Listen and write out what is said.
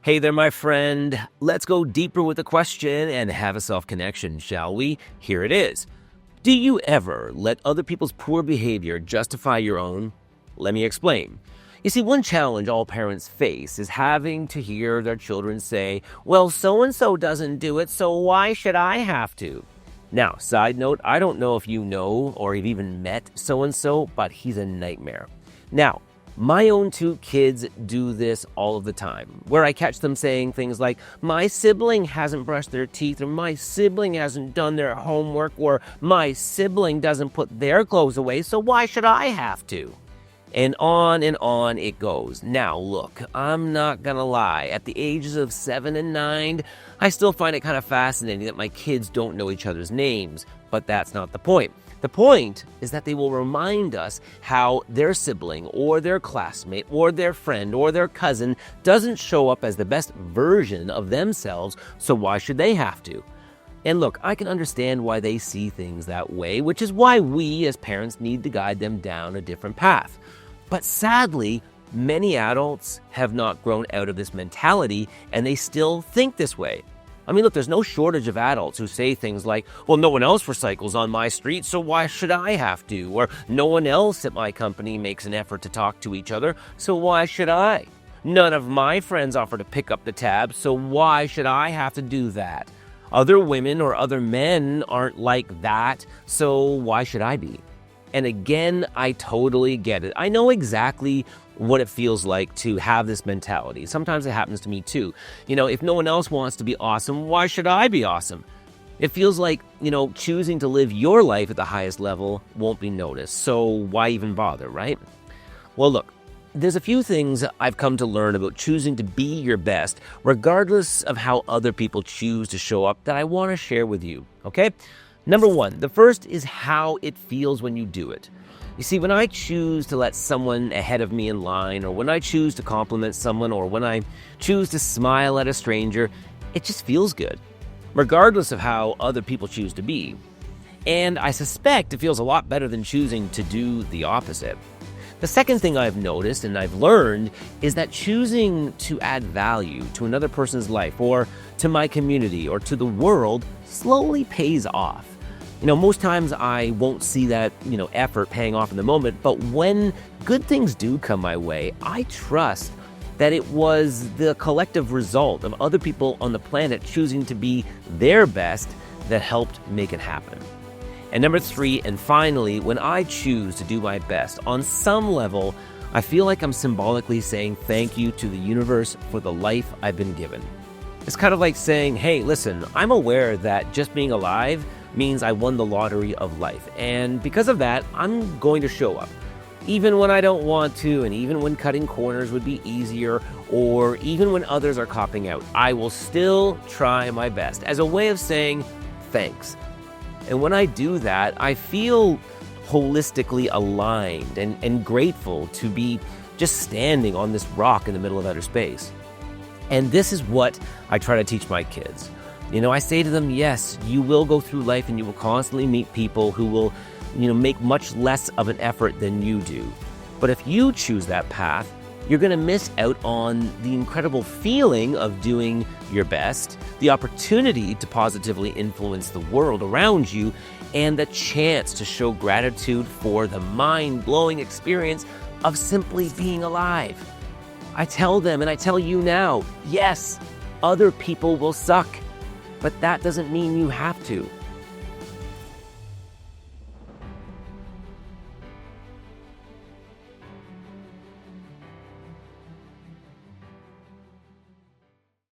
Hey there, my friend. Let's go deeper with the question and have a self-connection, shall we? Here it is. Do you ever let other people's poor behavior justify your own? Let me explain. You see, one challenge all parents face is having to hear their children say, well, so-and-so doesn't do it, so why should I have to? Now, side note, I don't know if you know or have even met so-and-so, but he's a nightmare. Now, my own two kids do this all of the time, where I catch them saying things like, my sibling hasn't brushed their teeth, or my sibling hasn't done their homework, or my sibling doesn't put their clothes away, so why should I have to? And on it goes. Now, look, I'm not gonna lie. At the ages of 7 and 9, I still find it kind of fascinating that my kids don't know each other's names, but that's not the point. The point is that they will remind us how their sibling or their classmate or their friend or their cousin doesn't show up as the best version of themselves, so why should they have to? And look, I can understand why they see things that way, which is why we as parents need to guide them down a different path. But sadly, many adults have not grown out of this mentality and they still think this way. I mean, look, there's no shortage of adults who say things like, well, no one else recycles on my street, so why should I have to? Or no one else at my company makes an effort to talk to each other, so why should I? None of my friends offer to pick up the tab, so why should I have to do that? Other women or other men aren't like that, so why should I be? And again, I totally get it. I know exactly what it feels like to have this mentality. Sometimes it happens to me too. If no one else wants to be awesome, why should I be awesome? It feels like, choosing to live your life at the highest level won't be noticed. So why even bother, right? Well, look, there's a few things I've come to learn about choosing to be your best, regardless of how other people choose to show up, that I want to share with you, okay? Number one, the first is how it feels when you do it. You see, when I choose to let someone ahead of me in line, or when I choose to compliment someone, or when I choose to smile at a stranger, it just feels good, regardless of how other people choose to be. And I suspect it feels a lot better than choosing to do the opposite. The second thing I've noticed and I've learned is that choosing to add value to another person's life, or to my community, or to the world slowly pays off. Most times I won't see that, effort paying off in the moment, but when good things do come my way, I trust that it was the collective result of other people on the planet choosing to be their best that helped make it happen. And number three, and finally, when I choose to do my best, on some level, I feel like I'm symbolically saying thank you to the universe for the life I've been given. It's kind of like saying, hey, listen, I'm aware that just being alive means I won the lottery of life. And because of that, I'm going to show up. Even when I don't want to, and even when cutting corners would be easier, or even when others are copping out, I will still try my best as a way of saying thanks. And when I do that, I feel holistically aligned and grateful to be just standing on this rock in the middle of outer space. And this is what I try to teach my kids. I say to them, yes, you will go through life and you will constantly meet people who will, make much less of an effort than you do. But if you choose that path, you're going to miss out on the incredible feeling of doing your best, the opportunity to positively influence the world around you, and the chance to show gratitude for the mind-blowing experience of simply being alive. I tell them, and I tell you now, yes, other people will suck, but that doesn't mean you have to.